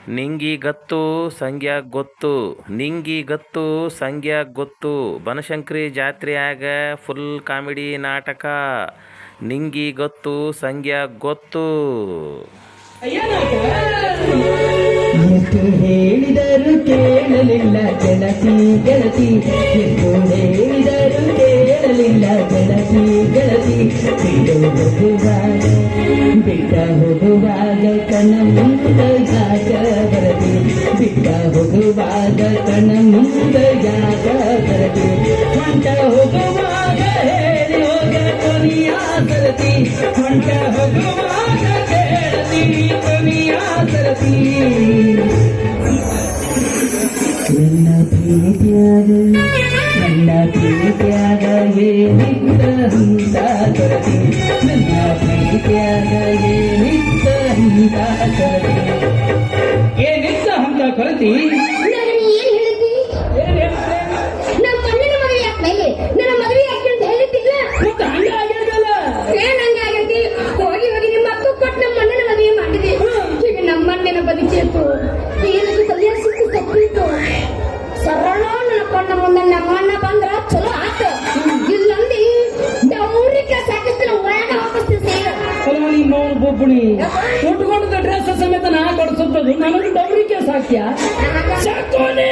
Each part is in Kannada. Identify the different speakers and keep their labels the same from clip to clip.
Speaker 1: ನಿಂಗಿಗತ್ತು ಸಂಗ್ಯಾಗ ಗೊತ್ತು ನಿಂಗಿಗತ್ತು ಸಂಗ್ಯಾಗ ಗೊತ್ತು ಬನಶಂಕರಿ ಜಾತ್ರೆಯಾಗ ಫುಲ್ ಕಾಮಿಡಿ ನಾಟಕ ನಿಂಗಿಗತ್ತು ಸಂಗ್ಯಾಗ ಗೊತ್ತು.
Speaker 2: ಎಷ್ಟು ಹೇಳಿದರು ಕೇಳಲಿಲ್ಲ ಗೆಳತಿ ಗೆಳತಿ, ಎಷ್ಟು ಹೇಳಿದರು ಕೇಳಲಿಲ್ಲ ಗೆಳತಿ ಗೆಳತಿ. ಬಿಟ್ಟ ಹೋಗುವಾಗ ಕಣ ಮುಂದ ಯಾಕ ಬರತಿ, ಬಿಟ್ಟ ಹೋಗುವಾಗ ಕಣ ಮುಂದ ಯಾಕ ಬರತಿ, ಹೊಂಟ ಹೋಗುವಾಗ ಹೇಳಿ ಹೋಗ ಕೊನೆಯ ಸರತಿ, ಹೊಂಟ ಹೋಗುವಾಗ ಕೇಳತಿ ಕೊನೆಯ ಸರತಿ. ನನ್ನ ಪ್ರೀತಿಯಾಗ ನನ್ನ ಪ್ರೀತಿಯಾಗ ಏನಿದ್ದ ಅಂತ ಕೊರತಿ, ನನ್ನ ಪ್ರೀತಿಯಾಗ ಏನಿದ್ದ ಅಂತ ಕೊರತಿ, ಏನಿದ್ದ ಅಂತ ಕೊರತಿ.
Speaker 3: ನಮ್ಮಣ್ಣನ ಬದುಕಿತ್ತು ಏನದು ಕಲಿಯ ಸಿಕ್ಕು ತಪ್ಪಿತ್ತು. ಸರಳ ನನ್ನ ಕಣ್ಣ ಮುಂದೆ ನಮ್ಮಣ್ಣ ಬಂದ್ರ ಚಲೋ ಆತ, ಇಲ್ಲಂದಿ ದೌರಿಕ ಸಾಕಿಸ್ತೀನಿ ಒಳಗ ವಾಪಸ್ತೀನಿ ಸೇರ
Speaker 2: ಬೊಬ್ಬಣಿ ಉಟ್ಕೊಂಡ ಡ್ರೆಸ್ ಸಮೇತ ನಾ ಕೊಡಿಸುತ್ತದೆ, ನನಗೆ ದೌರಿಕೆ ಸಾಕ್ಯ ಸಾಕೋನೆ.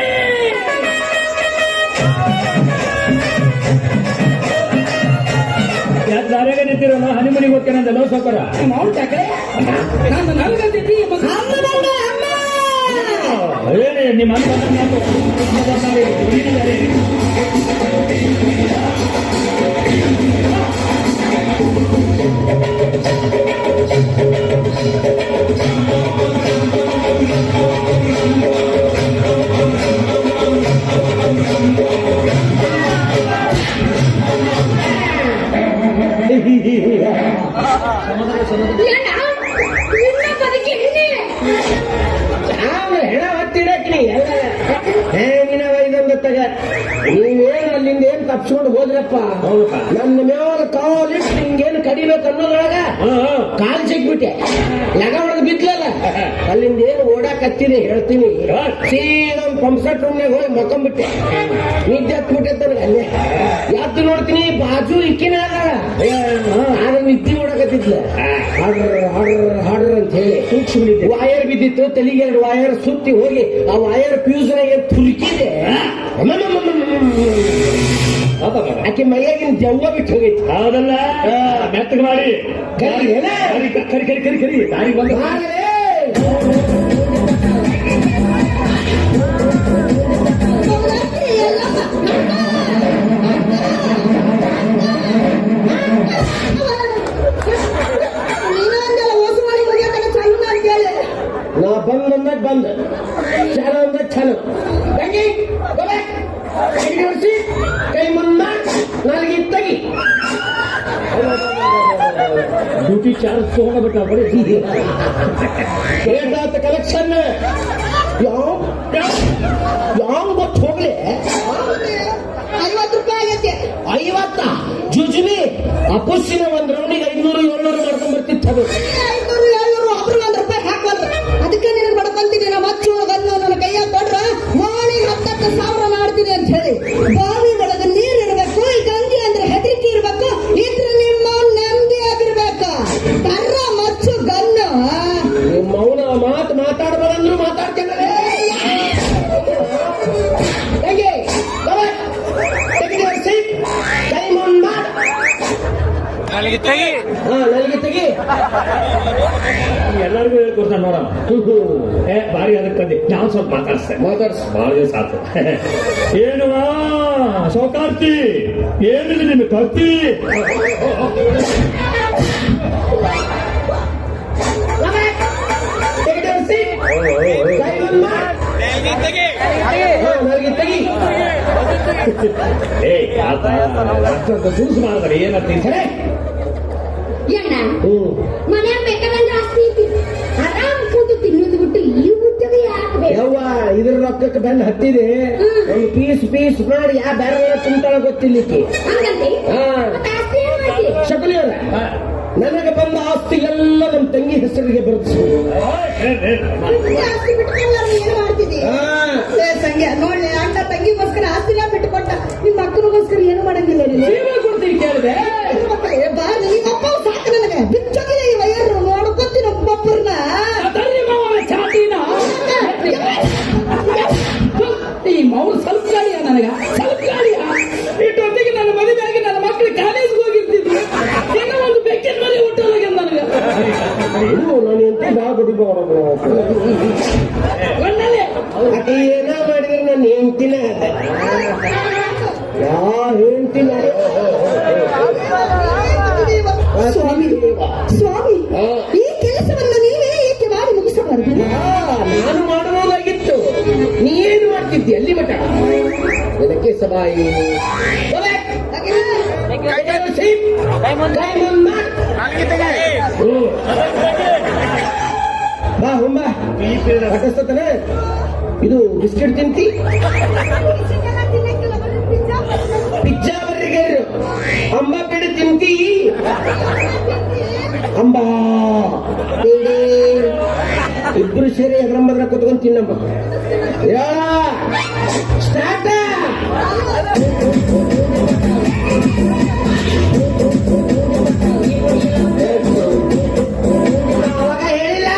Speaker 2: ಯಾಕೆ ದಾರ್ಯಾಗ ನಿಂತಿರೋಣ ಹನಿಮನಿಗೆ ಹೋಗ್ತೇನಂದಲ್ಲ ಸೌಕರ ಮೌಂಟ್ ಯಾಕೆ ನನಗಂತಿದ್ದಿ ಹೇಳಿ ನಿಮ್ಮ ನೀವೇನು ಅಲ್ಲಿಂದ ಏನ್ ತಪ್ಸ್ಕೊಂಡು ಹೋದ್ರಪ್ಪ, ನನ್ನ ಮೇವಲ್ ಕಾಲಿಟ್ಟು ನಿಂಗೇನು ಕಡಿಬೇಕು ಅನ್ನೋದ್ರೊಳಗ ಕಾಲ್ ಸಿಕ್ಬಿಟ್ಟೆ, ಲಗ ಹೊಡೆದು ಬಿದ್ಲಲ್ಲ, ಅಲ್ಲಿಂದ ಏನು ಓಡಾಕತ್ತೀನಿ ಹೇಳ್ತೀನಿ, ಸೀದಾ ಪಂಪ್ಸೆಟ್ ರೂಮ್ನಾಗ ಹೋಗಿ ಮಕ್ಕೊಂಡ್ಬಿಟ್ಟೆ, ನಿದ್ದೆ ಹತ್ಬಿಟ್ಟೆ ನನಗೆ. ಅಲ್ಲೇ ಯಾವ್ದು ನೋಡ್ತೀನಿ ಬಾಜು ಇಕ್ಕಿನ ಆಗ ನಿದ್ದೆ ಓಡಾಕತ್ತಿದ್ಲ, ಹಾಡ್ರ ಹಾಡ್ರ ಹಾಡ್ರ ಅಂತ ಹೇಳಿ ಸೂಕ್ಷ್ಮಿದ್ದೆ, ವಾಯರ್ ಬಿದ್ದಿತ್ತು, ತಲೆಗೆ 2 ವಾಯರ್ ಸುತ್ತಿ ಹೋಗಿ ಆ ವಾಯರ್ ಫ್ಯೂಸ್ನಾಗ ತುರುಕಿದೆ, ಆಕೆ ಮೈಯಾಗಿನ ಜವ್ವ ಬಿಟ್ಟು ಹೋಗೈತಿ. ಹೌದಲ್ಲ, ಮೆತ್ತಗೆ ಮಾಡಿ ಕರಿ ಕರಿ ಕರಿ ಕರಿ ಕರಿ ದಾರಿ ಬಂದ ನಾ ಬಂದ್ ಅಂದಾಗ ಬಂದ, ಚಾಲ ಅಂದಾಗ ಚಾಲ, ಕೈ ಮುನ್ನ ನಾಲ್ಗೆ ತಗಿ ಡ್ಯೂಟಿ ಚಾರ್ಜ್ ತಗೊಂಡ್ಬಿಟ್ಟ ಬರೀ ಏಟಾತ ಕಲೆಕ್ಷನ್ ಯಾವ ಗೊತ್ತು ಹೋಗ್ಲಿ
Speaker 3: 50 ರೂಪಾಯಿ ಆಗೈತೆ.
Speaker 2: 50 ಜುಜುಬಿ ಅಪುಸ್ಸಿನ ಒಂದ್ ರೌಂಡಿಗೆ 500-700 ಮಾಡ್ಕೊಂಡ್ ಬರ್ತಿತ್ತು. ಅದು
Speaker 3: 500-700 ಒಬ್ರು 1 ರೂಪಾಯಿ ಹಾಕ್ಬಾರ್ದು, ಅದಕ್ಕೆ ನಿನಗೆ ಬಡ್ಕೊಂತೀನಿ. ನಮ್ಮ ಅಚ್ಚು ಗನ್ನು ನನ್ನ ಕೈಯಾಗ ಕೊಟ್ರ ಮೋಳಿ 10,000 ಮಾಡ್ತೀನಿ ಅಂತ ಹೇಳಿ. ಬಾವಿ ಒಳಗೆ ನೀರು ಇರಬೇಕು, ಈ ಗಂಜಿ ಅಂದ್ರೆ ಹೆದರಿಕೆ ಇರ್ಬೇಕು, ಇದ್ರ ನಿಮ್ಮ ನೆಮ್ಮದಿ ಆಗಿರ್ಬೇಕು. ಕರ್ರ ಮಚ್ಚು ಗನ್ನು
Speaker 2: ಮೌನ ಮಾತು ಮಾತಾಡ್ಬಾರಂದ್ರು ಮಾತಾಡ್ತೇನೆ.
Speaker 1: ನನಗೆ ತೆಗಿ,
Speaker 2: ನನಗೆ ತೆಗಿ, ಎಲ್ಲರಿಗೂ ಹೇಳ್ಕೊಡ್ತಾನೆ ನೋಡ. ಬಾರಿ ಅದಕ್ಕೆ ತಂದೆ ನಾವು ಸ್ವಲ್ಪ ಮಾತಾಡ್ಸ ಬಹಳ ದಿವಸ ಆತು. ಏನು ಸೌಕಾರ್ತಿ, ಏನಿದೆ ನಿನ್ನ ಕರ್ತಿ? ನನಗೆ ತೆಗಿ. ಜ್ಯೂಸ್ ಮಾಡ್ತಾರೆ ಏನಂತ ಸರಿ
Speaker 3: ಮನ್ಯಾಗ ಬೇಕಾದಂಗ ಆಸ್ತಿ ಐತಿ, ಆರಾಮ್ ಕೂತು ತಿನ್ನೋದು ಬಿಟ್ಟು ಈ ಉದ್ಯೋಗ ಯಾಕೆ?
Speaker 2: ಯವ್ವ ಇದ್ರ ರೊಕ್ಕಕ್ಕೆ ಬೆನ್ನ ಹತ್ತಿದೆ, ಒಂದು ಪೀಸ್ ಮಾಡಿ ಯಾ ಬೇರೆ ತುಂಬ್ತಾಳ ಗೊತ್ತಿಲ್ಲಿಕ್ಕೆ. ಶಕುಲಿಯವ್ರ, ನನಗೆ ಬಂದ ಆಸ್ತಿ ಎಲ್ಲ ನಮ್ಮ ತಂಗಿ ಹೆಸರಿಗೆ ಬರೆದಿಸಿ.
Speaker 3: ನಾನು ಏನು ಮಾಡ್ತಿದ್ದಿ
Speaker 2: ಹಾ.
Speaker 3: ಏ ಸಂಖ್ಯಾ ನೋಡ್ಲಿ ಅಣ್ಣ ತಂಗಿಗೋಸ್ಕರ ಆಸ್ತಿನ ಬಿಟ್ಟುಕೊಟ್ಟ ನಿಮ್ಮ ಅಕ್ಕನಿಗೋಸ್ಕರ ಏನು ಮಾಡಂಗಿಲ್ಲ ನೀನು
Speaker 2: ಜೀವ ಕೊಡ್ತೀನಿ ಕೇಳಿದೆ.
Speaker 3: ಬಾ ನಿಮ್ಮಪ್ಪ ಸಾಕು ನನಗೆ ಬಿಚ್ಚೋಗಿದೆ ಈ ವಯರು ನೋಡ್ಕೊತೀನಿ ಒಬ್ಬೊಬ್ಬರನ್ನ
Speaker 2: ಅದರಲ್ಲಿ ಮಾವನ ಚಾಟಿನ ಈ ಮೌನ ಸ್ವಲ್ಪ ಗಾಳಿಯ ನನಗ ಸ್ವಲ್ಪ ಗಾಳಿಯ ಇಟ್ಟೊತ್ತಿಗೆ ನನ್ನ ಮದುವೆಯಾಗಿ ನನ್ನ ಮಕ್ಕಳು ಕಾಲೇಜ್ಗೆ ಹೋಗಿರ್ತಿದ್ರು ಏನೋ ಒಂದು ಬೆಕ್ಕಿನ ಮನೆ ಹುಟ್ಟೋದಾಗ ನನಗ ನಾನು ಎಂತ ಬಾ ಏನೋ ಮಾಡಿದ್ರೆ ನನ್ನ ಹೆಂಡ್ತಿನ ಯಾ ಹೆಂಡ್ತಿನ
Speaker 3: ಸ್ವಾಮಿ ಸ್ವಾಮಿ ಈ ಕೆಲಸವನ್ನು ನೀವೇ ಏಕೆ ಮಾಡಿ ಮುಗಿಸಬಾರದು
Speaker 2: ನಾನು ಮಾಡುವುದಾಗಿತ್ತು ನೀನು ಮಾಡ್ತಿದ್ದಿ ಅಲ್ಲಿ ಮಠ ಅದಕ್ಕೆ ಸಭಾಯಿ ಬಾ ಹುಂಬ ಪಠಿಸ್ತತಾನೆ ಇದು ಬಿಸ್ಕೆಟ್ ತಿಂತಿ ಪಿಜ್ಜಾ ಬರ್ಗರ್ ಅಂಬ ಕಡೆ ತಿಂತಿ ಅಂಬಾ ಬೇಡಿ ಇಬ್ರು ಸೇರಿ ಎದ್ರಂಬದ್ರ ಕುತ್ಕೊಂಡು ತಿನ್ನಮ್ಮ ಸ್ಟಾರ್ಟ್ ಅವಾಗ ಹೇಳಿಲ್ಲ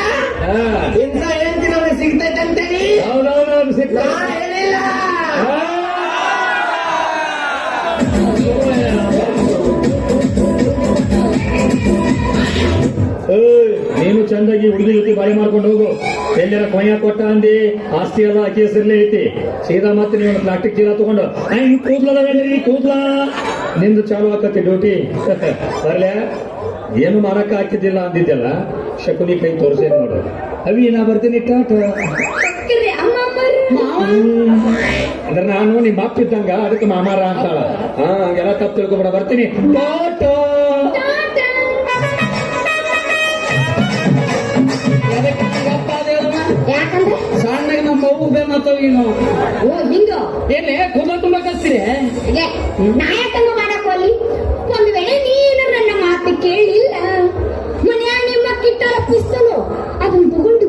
Speaker 2: ಇಂಥ ಹೆಂಡತಿ ನಮಗೆ ಸಿಗ್ತೈತೆ ಅಂತೇಳಿ ನಾ ಹೇಳಿಲ್ಲ
Speaker 4: ನೀನು ಚಂದಾಗಿ ಹುಡುಗಿ ಜೊತೆ ಬಾಯಿ ಮಾಡ್ಕೊಂಡು ಹೋಗು ಎಲ್ಲರ ಕೊಯ್ಯ ಕೊಟ್ಟ ಅಂದಿ ಆಸ್ತಿ ಎಲ್ಲ ಆಕಿ ಹೆಸರ್ಲೇ ಐತಿ ಸೀದಾ ಮತ್ತೆ ನೀವು ಪ್ಲಾಸ್ಟಿಕ್ ಚೀಲ ತಗೊಂಡು ಕೂದ್ಲದವೇನ್ರಿ ಕೂದ್ಲ ನಿಂದು ಚಾಲು ಆಕತಿ ಡ್ಯೂಟಿ ಬರ್ಲ್ಯಾ ಏನು ಮಾಡಕ್ಕ ಹಾಕಿದ್ದಿಲ್ಲ ಅಂದಿದ್ದೆಲ್ಲ ಶಕುನಿ ಕೈ ತೋರಿಸೇನ್ ನೋಡು ಅವಿ ನಾ ಬರ್ತೀನಿ ಟಾಟ ಅಂದ್ರೆ ನಾನು ನಿಮ್ಮ ಅಪ್ಪ ಇದ್ದಂಗ ಅದಕ್ಕೆ ಮಾಮಾರ ಅಂತಾಳ ಹಾ ಹಂಗೆಲ್ಲ ತಪ್ಪು ತಿಳ್ಕೊಬೇಡ ಬರ್ತೀನಿ ಟಾಟಾ
Speaker 3: ಯಾಕಂದ್ರೆ
Speaker 2: ಸಣ್ಣಗೆ ನಮ್ಮ ಮಗು ಬೇಮತ್ತವ ಈಗ
Speaker 3: ಓ ಹಿಂಗ
Speaker 2: ಏನೇ ಕುಲ ತುಂಬಾ ಕಸ್ತೀರಿ
Speaker 3: ನಾಯಕನ್ನು ಮಾಡಕ್ ಹೋಲಿ ಒಂದು ವೇಳೆ ನೀನು ನನ್ನ ಮಾತು ಕೇಳಿಲ್ಲ ಮನೆಯ ನಿಮ್ಮ ಕಿಟ್ಟರ ಪಿಸ್ತಲು ಅದನ್ನು ತಗೊಂಡು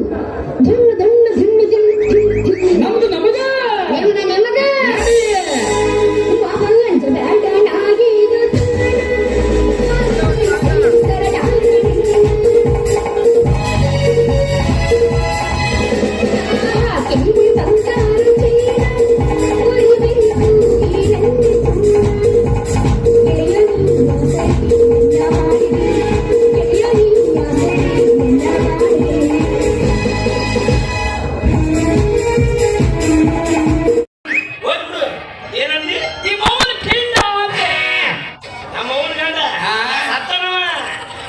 Speaker 3: ಧಣ್ಣು ಧಣ್ಣು ಧಿಣ್ಣು ಧಿಣ್ಣು ಧಿಣ್ಣು ಧಿಣ್ಣು
Speaker 2: ನಮ್ದು ನಮಗ
Speaker 3: ನಿಮಗ ವಾಹನ ಬ್ಯಾಡ ನಾಗೇನು ಕೆಂಪು ಬಂಗಾರು ಚೀಲ
Speaker 1: ಏನಂದಿ ಈ ಮೌನ ಕಿಂಡ ನಮ್ಮ ಅವನ ಗಂಡ ಸತ್ತನವ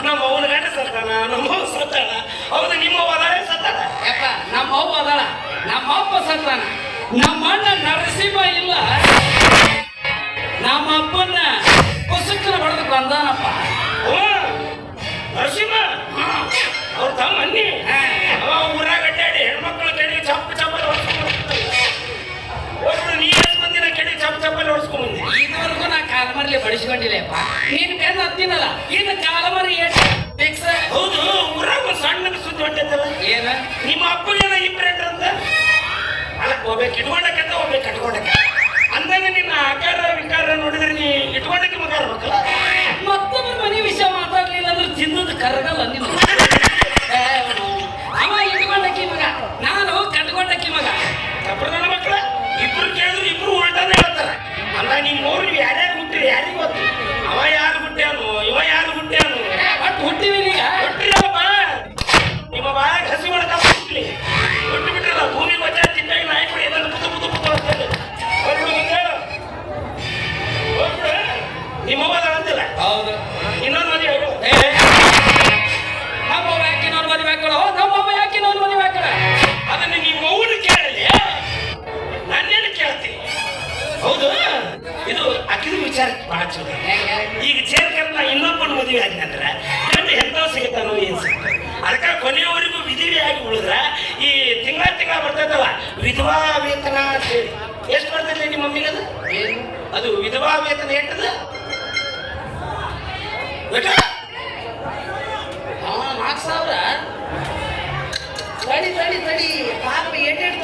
Speaker 1: ನಮ್ಮ ಅವನ ಗಂಡ ಸತ್ತಾನ ನಮ್ಮ ಅವ್ವ ಸತ್ತಾಳ ಹೌದು ನಿಮ್ಮ ಹೊಲ ಸತ್ತಾಳ
Speaker 5: ಯಪ್ಪ ನಮ್ಮ ಅವ್ವ ಅದಳ ನಮ್ಮ ಅಪ್ಪ ಸತ್ತಾನ ನಮ್ಮ ಅಣ್ಣ ನರಸಿಂಹ ಇಲ್ಲ ನಮ್ಮ ಅಪ್ಪನ ಪುಸ್ತಕನ ಹೊಡೆದು ಬಂದಾನಪ್ಪ
Speaker 1: ನರಸಿಂಹ ಅವ್ರ ತಮ್ಮ ಅನ್ನಿ ಅವ ಊರಾಗ ಅಡ್ಡಾಡಿ ಹೆಣ್ಮಕ್ಳು ಕೆಡಿ ಚಪ್ಪ ಚಪ್ಪಲಿ ಹೊಡ್ಸ್ಕೊಂಡ್ಬಿಟ್ಟು ನೀ ಎಷ್ಟು ಮಂದಿನ ಕೆಡಿ ಚಪ್ಪ ಚಪ್ಪಲಿ ಹೊಡ್ಸ್ಕೊಂಡ್ಬಂದಿ
Speaker 5: ಇದುವರೆಗೂ ನಾ ಕಾಲಮರ್ಲಿ ಬಡಿಸ್ಕೊಂಡಿಲ್ಲಪ್ಪ ನೀನ್ ಬೆನ್ನು ಹತ್ತಿನಲ್ಲ ಇನ್ನು ಕಾಲಮರಿ ಎಷ್ಟು ಫಿಕ್ಸ್
Speaker 1: ಹೌದು ಊರಾಗ ಒಂದು ಸಣ್ಣ ಸುದ್ದಿ ಹೊಂಟೈತಲ್ಲ
Speaker 5: ಏನ
Speaker 1: ನಿಮ್ಮ ಅಪ್ಪಗೇನ ಇಬ್ಬರೇನ್ರ ಅಂತ ಅಲ್ಲಕ್ಕೆ ಹೋಗ್ಬೇಕು ಇಟ್ಕೊಂಡಕ್ಕಂತ ಹೋಗ್ಬೇಕು ಕಟ್ಕೊಂಡಕ್ಕೆ ಅಂದಾಗ ನಿನ್ನ ಆಕಾರ ವಿಕಾರ ನೋಡಿದ್ರೆ ನೀ ಇಟ್ಕೊಂಡಕ್ಕೆ ಮಗ ಇರ್ಬೇಕಲ್ಲ
Speaker 5: ಮತ್ತೊಬ್ಬರ ಮನೆ ವಿಷಯ ಮಾತಾಡ್ಲಿಲ್ಲ ಅಂದ್ರೆ ತಿನ್ನೋದು ಕರಗಲ್ಲ ನೀನು ಅವ ಇಟ್ಕೊಂಡಕ್ಕಿ ಮಗ ನಾನು ಕಟ್ಕೊಂಡಕ್ಕಿ ಮಗ
Speaker 1: ತಪ್ಪರ ನನ್ನ ಮಕ್ಕಳ ಇಬ್ರು ಕೇಳಿದ್ರು ಇಬ್ರು ಉಲ್ಟಾನೆ ಹೇಳ್ತಾರ ಅಂದ ನಿಮ್ಮ ಊರು ನೀವು ಯಾರ್ಯಾರು ಹುಟ್ಟಿರಿ ಯಾರಿಗೂ ಗೊತ್ತು ಅವ ಯಾರು ಹುಟ್ಟ್ಯಾನು ಇವ ಯಾರು ಹುಟ್ಟ್ಯಾನು
Speaker 5: ಒಟ್ಟು ಹುಟ್ಟಿವಿ ಈಗ
Speaker 1: ಹುಟ್ಟಿರಲ್ಲಪ್ಪ ನಿಮ್ಮ ಬಾಯಾಗ ಹಸಿ ಒಳಗ ಹುಟ್ಟಲಿ ಹುಟ್ಟು ಬಿಟ್ಟಿರಲ್ಲ ಭೂಮಿ ವಚ ತಿಂದಾಗ ನಾಯಿ ಕೂಡ ಇದನ್ನು ಪುತು ಪುತು ಪುತು ಅಂತೇಳಿ ನಿಮ್ಮವ್ವ ಅಂತಿಲ್ಲ
Speaker 5: ಹೌದು
Speaker 1: ಇನ್ನೊಂದು ಮದುವೆ ಹೇಳು
Speaker 5: ನಮ್ಮವ್ವ ಯಾಕೆ ನಾನು ಮದುವೆ ಹಾಕೋಣ ನಮ್ಮವ್ವ ಯಾಕೆ ನಾನು ಮದುವೆ ಹಾಕೋಣ
Speaker 1: ಅದನ್ನ ನಿಮ್ಮ ಅವ್ವನ ಕೇಳಲಿ ನಾನೇನು ಕೇಳ್ತೀನಿ ಹೌದು ಇದು ಅಕ್ಕಿದ ವಿಚಾರ ಬಹಳ ಚಲೋ ಈಗ ಸೇರ್ಕಂತ ಇನ್ನೊಬ್ಬನ ಮದುವೆ ಆದ್ನಂದ್ರ ಗಂಡ ಎಂತ ಸಿಗುತ್ತಾನೋ ಏನ್ ಸಿಗ್ತ ಅದಕ್ಕೆ ಕೊನೆಯವರೆಗೂ ವಿಧಿವಿಯಾಗಿ ಉಳಿದ್ರ ಈ ತಿಂಗಳ ಬರ್ತೈತಲ್ಲ ವಿಧವಾ ವೇತನ ಅಂತ ಹೇಳಿ ಎಷ್ಟು ಬರ್ತೈತಿ ನಿಮ್ಮ ಮಮ್ಮಿಗೆ ಅದು ಅದು ವಿಧವಾ ವೇತನ ಎಟ್ಟದ ಬೇಕಾ
Speaker 5: 4,000 ತಡಿ ಪಾಪ ಏಟೇಟ್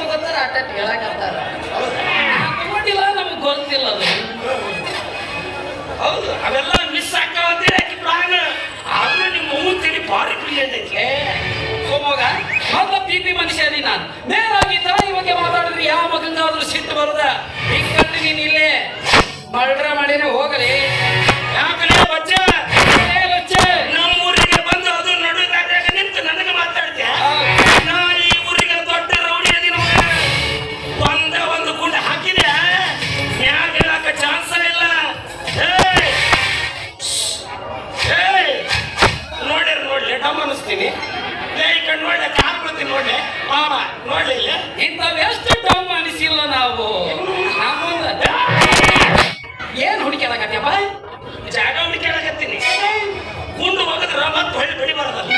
Speaker 5: ಹೇಳಕತ್ತಾರ ತಗೊಂಡಿಲ್ಲ ನಮಗ್ ಗೊತ್ತಿಲ್ಲ ಅದು.
Speaker 1: ಹೌದು ಅವೆಲ್ಲ ಮಿಸ್ ಆಗ್ತಾವಂತೇಳಿ ಆಕಿ ಪ್ಲಾನ್. ಆದ್ರೂ ನಿಮ್ಮ ಅವ್ವ ತಲೆ ಭಾರಿ ಬ್ರಿಲಿಯಂಟ್ ಐತೆ.
Speaker 5: ಹೋಗೋಗ ಮೊದಲ ಪಿ ಮನುಷ್ಯ ಅದೀನಿ ನಾನು. ನೇರಾಗಿ ಈ ತರ ಇವಾಗ ಮಾತಾಡಿದ್ರೆ ಯಾವ ಮಗಂಗಾದ್ರೂ ಸಿಟ್ಟು ಬರದ ಹಿಂಗ್ ಕಂಡು ನೀನ್ ಇಲ್ಲೇ ಮರ್ಡ್ರ ಮಾಡಿನೇ ಹೋಗಲಿ.
Speaker 1: ಯಾಕಲೇ ಬಚ್ಚ ನಮ್ಮೂರಿಗೆ ಬಂದು ಅದು ನಡು ದಾರಿಯಾಗ ನಿಂತು ನನಗೆ ಮಾತಾಡ್ತೀಯ? ನಾ ಈ ಊರಿಗೆ ದೊಡ್ಡ ರೌಡಿ ಅದೀನಿ ಮಗ. ಒಂದು ಗುಂಡ ಹಾಕಿದೆ ಮ್ಯಾಗ ಹೇಳಾಕ ಚಾನ್ಸ ಇಲ್ಲ. ನೋಡ್ಲಿ ಡಮ್ ಅನಿಸ್ತೀನಿ. ನೋಡ್ಲಿ ಹಾಕ್ಬಿಡ್ತೀನಿ ನೋಡ್ಲಿ ನೋಡ್ಲಿ ಇಲ್ಲ
Speaker 5: ಇಂಥವೆಷ್ಟು ಡಮ್ ಅನಿಸಿಲ್ಲ ನಾವು. ನಮ್ಮೊಂದ ಏನ್ ಹುಡುಕ್ಯಾಡಕತ್ಯಪ್ಪ?
Speaker 1: ಜಾಗ ಹುಡುಕಾಡಕತ್ತೀನಿ. ಗುಂಡು ಹೋಗದ್ರ ಮತ್ತೆ ಹೊಳ್ಳಿ ಬೆಳಿಬಾರ್ದಲ್ಲ.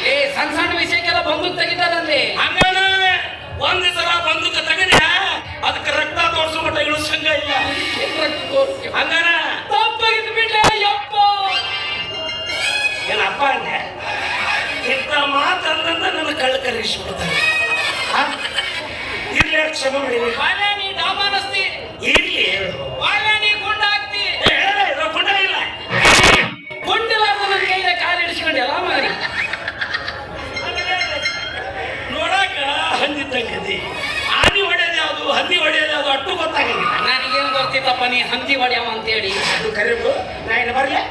Speaker 5: ಏ ಸಣ್ಣ ಸಣ್ಣ ವಿಷಯಕ್ಕೆಲ್ಲ ಬಂದೂಕ್ ತೆಗಿತಾರಲ್ಲಿ.
Speaker 1: ಹಂಗಾನ ಒಂದ್ ಸಲ ಬಂದೂಕ ತೆಗೆದ ಅದಕ್ಕೆ ರಕ್ತ ತೋರ್ಸೋ ಮಟ್ಟ ಇಳಿಸಂಗ ಇಲ್ಲ. ಹಂಗಾನ
Speaker 5: ತಪ್ಪಾಗಿದ್ದು ಬಿಡ್ಲೆ ಯಪ್ಪ.
Speaker 1: ಏನಪ್ಪ ಅಂದೆ ಇಂಥ ಮಾತಂದ ನನ್ನ ಕಳ್ಳ ಕರೆಸಿಬಿಡ್ತಾರೆ. ಇರ್ಲಿ ಕ್ಷಮ ಮಾಡಿ.
Speaker 5: ಬಾಲೆ ನೀ ಡಾಮ್ ಅನಸ್ತಿ.
Speaker 1: ಇರ್ಲಿ
Speaker 5: ಬಾಲೆ ನೀ ಗುಂಡ ಹಾಕ್ತಿ.
Speaker 1: ಗುಂಡ ಇಲ್ಲ
Speaker 5: ಗುಂಡಿಲಾರ್ದ ನನ್ನ ಕೈಯ ಕಾಲು ಹಿಡಿಸ್ಕೊಂಡು ಎಲ್ಲ ಮಾಡಿ
Speaker 1: ನೋಡಾಕ ಹಂದಿದ್ದಂಗದಿ. ಆನಿ ಹೊಡೆಯೋದು ಯಾವುದು ಹಂದಿ ಹೊಡೆಯೋದು ಯಾವುದು ಅಟ್ಟು ಗೊತ್ತಾಗಂಗಿಲ್ಲ.
Speaker 5: ನನಗೇನು ಗೊತ್ತಿತ್ತಪ್ಪ ನೀ ಹಂದಿ ಹೊಡ್ಯಾವ ಅಂತೇಳಿ.
Speaker 1: ಅದು ಕರೆದು ನಾ ಏನು ಬರಲಿ.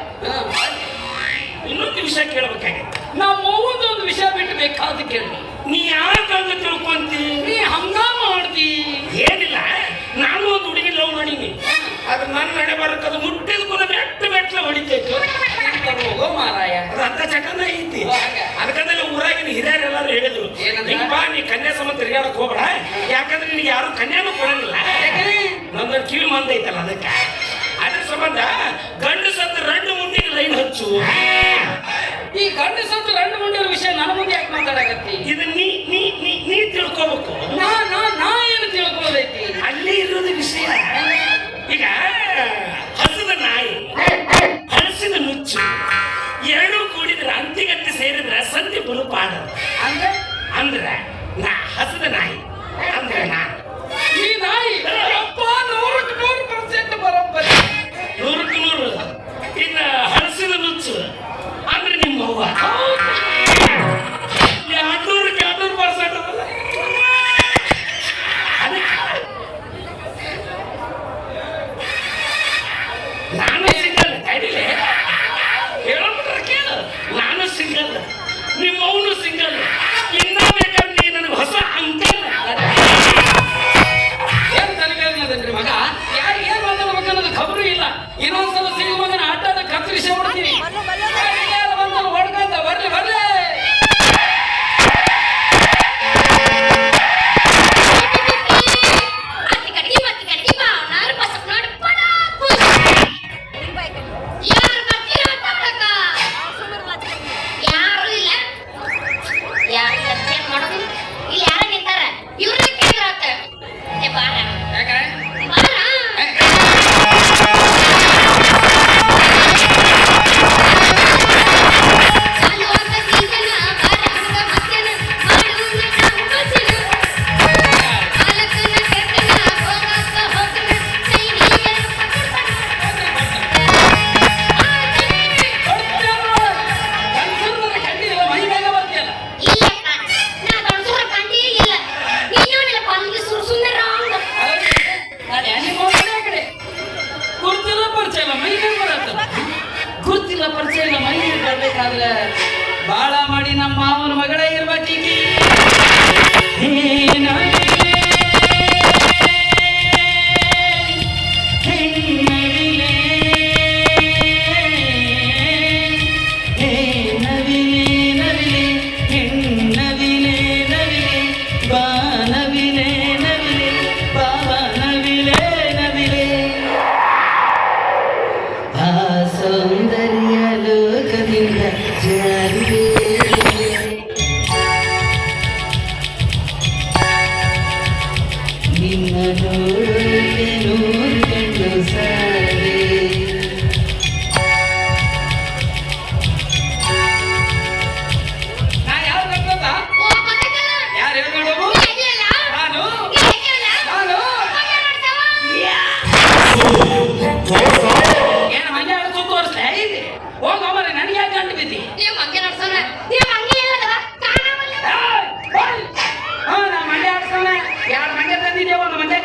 Speaker 1: ಇನ್ನೊಂದು ವಿಷಯ ಕೇಳಬೇಕಾಗಿತ್ತು.
Speaker 5: ನಮ್ಮ ಒಂದು ವಿಷಯ ಬಿಟ್ಟು ಬೇಕಾದ ಕೇಳಿ.
Speaker 1: ನೀ ಯಾಕಂತ ತಿಳ್ಕೊಂತಿ?
Speaker 5: ನೀ ಹಂಗಾಮ ಮಾಡ್ತಿ.
Speaker 1: ಏನಿಲ್ಲ, ನಾನು ಒಂದು ಹುಡುಗಿ ಲವ್ ಮಾಡೀನಿ. ಅದು ನನ್ನ ನಡೆ ಬರಕ್ಕದು ಮುಟ್ಟಿದ ಕೂಡ ಮೆಟ್ಲ ಹೊಡಿತೈತು.
Speaker 5: ಹೋಗೋ ಮಾರಾಯ,
Speaker 1: ಅದು ಅಂತ ಚಟನ ಐತಿ. ಅದಕ್ಕಂದ್ರೆ ಊರಾಗಿನ ಹಿರಿಯರೆಲ್ಲರೂ ಹೇಳಿದ್ರು, ನಿಂಗಪ್ಪ ನೀ ಕನ್ಯಾ ಸಂಬಂಧ ತಿರುಗಾಡಕ್ ಹೋಗ್ಬೇಡ, ಯಾಕಂದ್ರೆ ನಿನಗೆ ಯಾರು ಕನ್ಯಾನು ಕೊಡಂಗಿಲ್ಲ. ನಂದು ಕಿವಿ ಮಂದೈತಲ್ಲ ಅದಕ್ಕೆ. ಅದ್ರ ಸಂಬಂಧ ಗಂಡು ಸತ್ತು ರಂಡು ಮುಂದಿಗೆ ಲೈನ್ ಹಚ್ಚು.
Speaker 5: ಈ ಗಂಡು ಸತ್ತು ರಂಡು ಮುಂಡಿರೋ ವಿಷಯ ನನ್ನ ಮುಂದೆ ಯಾಕೆ ಮಾತಾಡಕತ್ತಿ?
Speaker 1: ಇದು ನೀ ತಿಳ್ಕೋಬೇಕು.
Speaker 5: ನಾ ಏನು ತಿಳ್ಕೊಳ್ಳೋದೈತಿ?
Speaker 1: ಅಲ್ಲೇ ಇರೋದು ವಿಷಯ. ಈಗ ಹಸದ ನಾಯಿ, ಹಳಸಿದ ನುಚ್ಚು ಎರಡೂ ಕೂಡಿದ್ರೆ ಅಂತಿಗಟ್ಟಿ ಸೇರಿದ್ರೆ ಸಂಧಿ ಬಲುಪಾಡ. ಅಂದ್ರೆ ನಾ ಹಸದ ನಾಯಿ ಅಂದ್ರೆ ನಾನು.
Speaker 5: ಈ ನಾಯಿ 100% ಬರೋಬ್ಬರಿ.
Speaker 1: 100ಕ್ಕೆ 100. ಇನ್ನ ಹಳಸಿದ ನುಚ್ಚು ಅಂದ್ರೆ ನಿಮ್ಮವ್ವ 200ಕ್ಕೆ 200%. ನಾನು ಸಿಂಗಲ್, ತಡಿಲೆ ಹೇಳಬಿಟ್ರೆ ಕೇಳು. ನಾನು ಸಿಂಗಲ್, ನಿಮ್ಮವನು ಸಿಂಗಲ್. ಇನ್ನ ಬೇಕಾದ್ರೆ ನೀ ನನಗೆ ಹೊಸ ಅಂಕಲ್.
Speaker 5: ಏನ್ ತಲೆಬೇನದನ್ರಿ ಮಗ? ಯಾರು ಏನ್ ಮಾತಾಡ್ಬೇಕು ಅನ್ನೋದು ಖಬರು ಇಲ್ಲ. ಇನ್ನೊಂದ್ಸಲ ಸಿಗು ಮಗನ ಆಟದ ಕತ್ತರಿಸಿ ಬಿಡ್ತೀನಿ. ಬಂದು ಹೊಡ್ಕೊಂತ ಬರ್ಲಿ ಬರ್ಲಿ. ಗುರುತಿಲ್ಲ ಪರಿಚಯ ಇಲ್ಲ, ಮೈ ಬರ್ಬೇಕಾದ್ರೆ ಬಾಳ ಮಾಡಿ ನಮ್ಮ ಮಾವನ ಮಗಳೇ ಇರ್ಬೇಕೀಗಿ. ಸೌಂದರ್ಯ ಲೋಕದಿಂದ ಜಾರಿ ನಿನ್ನ ನೋಡಲೆ ನೂರು ಕಣ್ಣು ಸಾರೆ. ನಾ ಯಾರು ಗೊತ್ತಾ? ಯಾರು ಹೇಳ್ಕೊಂಡು ನಾನು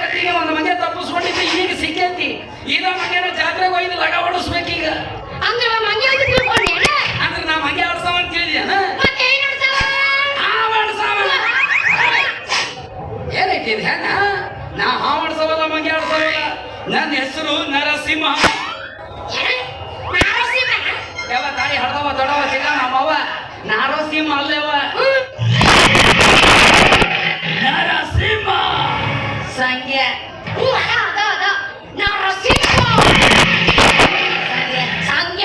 Speaker 5: ಜಗತ್ತಿಗೆ ಒಂದು ಮಂಗೆ ತಪ್ಪಿಸ್ಕೊಂಡಿದ್ದು ಈಗ ಸಿಕ್ಕೈತಿ. ಇದ ಮಂಗ್ಯನ ಜಾತ್ರೆಗೆ ಒಯ್ದು ಲಗ ಹೊಡಿಸ್ಬೇಕೀಗ.
Speaker 6: ಅಂದ್ರೆ ಮಂಗೆ ಅಂತ ತಿಳ್ಕೊಂಡೆ
Speaker 5: ಅಂದ್ರೆ ನಾ ಮಂಗೆ ಆಡ್ಸಾವ ಅಂತ ಹೇಳಿದ್ಯಾನ?
Speaker 6: ಮತ್ತೆ ಏನ್ ಆಡ್ತಾವ?
Speaker 5: ಏನೈತಿ ಇದು ಹೆಣ್ಣ? ನಾ ಹಾವು ಆಡ್ಸವಲ್ಲ ಮಂಗೆ ಆಡ್ಸವಲ್ಲ. ನನ್ನ ಹೆಸರು ನರಸಿಂಹ.
Speaker 6: ನಾರಸಿಂಹ
Speaker 5: ಯಾವ ತಾಯಿ ಹಡ್ದವ ದೊಡ್ಡವ ಸಿಗ ನಮ್ಮವ್ವ ನಾರಸಿಂಹ ಅಲ್ಲೇವ ನರಸಿಂಹ ಸಂಖ್ಯೆ.
Speaker 6: ಅದ ನಾರಸಿಂಹ ಸಂಜ್ಞ.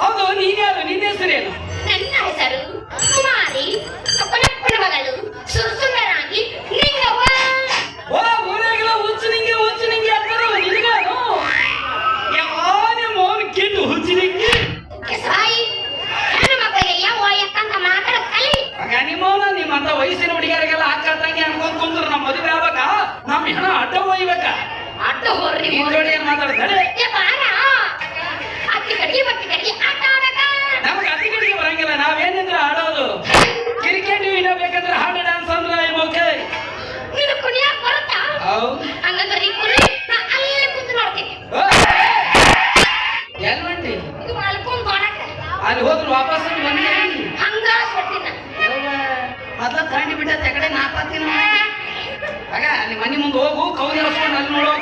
Speaker 5: ಹೌದು, ನೀನ್ಯಾರು? ನಿನ್ನ ಹೆಸರೇನು?
Speaker 6: ನನ್ನ ಹೆಸರು ಕುಮಾರಿ, ಸುಪ್ಪನಪ್ಪನ ಮಗಳು, ಸುರಸುಂದರಾಗಿ ಲಿಂಗವ್ವ.
Speaker 5: ಓ ಊರಾಗೆಲ್ಲ ಹುಚ್ಚು ನಿಂಗೆ ಅಂತಾರಲ್ಲ ನಿನಗಾನು? ನಿಮ್ಮ ಅವನು ಕಿಟ್ಟು ಹುಚ್ಚು ನಿಂಗೆ.
Speaker 6: ಕೆಸಾಯಿ ಹೆಣ್ಣು ಮಕ್ಕಳಿಗೆ ಯಾವ ಎಕ್ಕಂತ ಮಾತಾಡ ಕಲಿ.
Speaker 5: ಆಗ ನಿಮ್ಮವನ ನಿಮ್ಮಂತ ವಯಸ್ಸಿನ ಹುಡುಗಿಯರಿಗೆಲ್ಲ ಅಕ್ಕ ತಂಗಿ ಅನ್ಕೊಂಡ್ ಕುಂದ್ರು ನಮ್ಮ ಮದುವೆ ಆಗ್ಬೇಕ, ನಮ್ಮ ಹೆಣ ಅಡ್ಡ ಒಯ್ಬೇಕ.
Speaker 6: ಅಡ್ಡ ಹೋರ್ರಿ
Speaker 5: ಈ ಜೋಡಿ ಏನ್ ಮಾತಾಡ್ತಾರೆ?
Speaker 6: ಬಾರ ಅತ್ತಿ ಕಡೆಗೆ ಬತ್ತಿ ಕಡೆಗೆ ಆಟ ಆಡಕ.
Speaker 5: ನಮ್ಗೆ ಅತಿ ಕಡೆಗೆ ಬರಂಗಿಲ್ಲ, ನಾವೇನಿದ್ರೆ ಆಡೋದು. ಕ್ರಿಕೆಟ್ ಬೇಕಂದ್ರೆ ಹಾಡು ಡ್ಯಾನ್ಸ್ ಅಂದ್ರೆ ಓಕೆ.
Speaker 6: ನೀನು ಕುಣಿಯಾಕ ಬರುತ್ತಾ?
Speaker 5: ಹೌದು.
Speaker 6: ಹಂಗಂದ್ರೆ ನೀ ಕುಣಿ, ನಾ ಅಲ್ಲೇ ಕುಂತು ನೋಡ್ತೀನಿ.
Speaker 5: ಎಲ್ ಹೊಂಟಿ?
Speaker 6: ಇದು ಮಲ್ಕೊಂಡ್ ನೋಡಕ
Speaker 5: ಅಲ್ಲಿ ಹೋದ್ರು ವಾಪಸ್ ಬಂದಿ.
Speaker 6: ಹಂಗ ಕೊಡ್ತೀನಿ.
Speaker 5: ಮೊದ್ಲ ತಂಡಿ ಬಿಟ್ಟೈತೆ ಕಡೆ ನಾಪತ್ತಿನ ಆಗ ಅಲ್ಲಿ ಮನೆ ಮುಂದೆ ಹೋಗು, ಕೌದಿ ಹಸ್ಕೊಂಡು ಅಲ್ಲಿ ನೋಡು.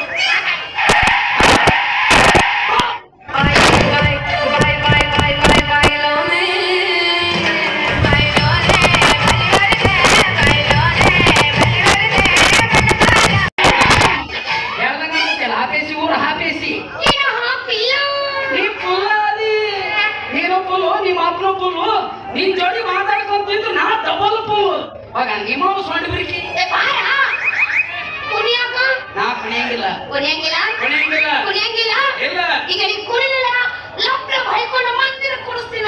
Speaker 5: ಹಾಪೇಸಿ ಊರು ಹಾಪೇಸಿ.
Speaker 6: ನೀನು ಹಾಪಿಲ್ಲ.
Speaker 5: ನೀ ಪುಲ್ಲಾದಿ, ನೀನು ಪುಲ್ಲು, ನಿಮ್ಮ ಅಪ್ಪನ ಪುಲ್ಲು. ನಿನ್ ಜೋಡಿ ಮಾತಾಡ್ಕೊಂತಿದ್ರು ನಾ ಡಬಲ್ ಪುಲ್ಲು. ಆಗ ನಿಮ್ಮ ಸೊಂಡ ಬಿರಿಕಿ.
Speaker 6: ಬಾರ ಕುಣಿಯಾಕ.
Speaker 5: ನಾ ಕುಣಿಯಂಗಿಲ್ಲ.
Speaker 6: ಕುಣಿಯಂಗಿಲ್ಲ.
Speaker 5: ಕುಣಿಯಂಗಿಲ್ಲ.
Speaker 6: ಕುಣಿಯಂಗಿಲ್ಲ.
Speaker 5: ಇಲ್ಲ.
Speaker 6: ಈಗ ನೀ ಕುಣಿಲಿಲ್ಲ, ಲಪ್ಪ ಹೊಯ್ಕೊಂಡು ಮಂದಿರ ಕುಡಿಸ್ತೀನ.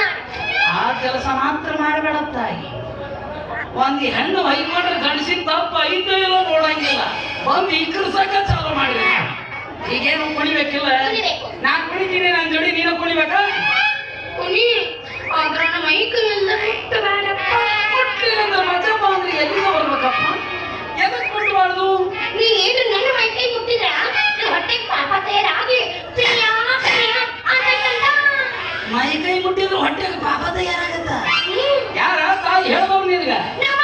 Speaker 5: ಆ ಕೆಲಸ ಮಾತ್ರ ಮಾಡಬೇಡ ತಾಯಿ. ಒಂದ್ ಹೆಣ್ಣು ಹೊಯ್ಕೊಂಡ್ರೆ ಗಂಡಸಿನ ತಪ್ಪ ಐದು ಇಲ್ಲ ನೋಡಂಗಿಲ್ಲ. ಬಂದು ಇಕ್ಕರ್ಸಕ ಚಾಲು ಮಾಡಿದೆ. ಈಗೇನು ಕುಣಿಬೇಕಿಲ್ಲ.
Speaker 6: ಕುಣಿಬೇಕು.
Speaker 5: ನಾ ಕುಣಿತೀನಿ, ನನ್ನ ಜೋಡಿ ನೀನು ಕುಣಿಬೇಕಾ?
Speaker 6: ಕುಣಿ ಆದ್ರ ನಮ್ಮ ಮೈಕಲ್ಲೆಲ್ಲ ಮುಟ್ಟಬೇಡಪ್ಪ.
Speaker 5: ಮುಟ್ಲಿಲ್ಲ ಮಜಾ ಅಂದ್ರೆ ಎಲ್ಲಿಂದ ಬರ್ಬೇಕಪ್ಪ? ಎದಕ್ ಮುಟ್ಟಬಾರ್ದು?
Speaker 6: ನೀ ಏನು ನನ್ನ ಮೈಕೈ ಮುಟ್ಟಿದ್ರ ನೀ ಹೊಟ್ಟೆಗೆ ಪಾಪ ತಯಾರಾಗಿ ಪ್ರಿಯ ಪ್ರಿಯ ಅಂತಂದ.
Speaker 5: ಮೈ ಕೈ ಮುಟ್ಟಿದ್ರು ಹೊಟ್ಟೆಗೆ ಪಾಪ ತಯಾರಾಗತ್ತ. ಯಾರ ತಾಯಿ ಹೇಳ್ದವ್ರು ನಿನಗ?
Speaker 6: ನಮ್ಮ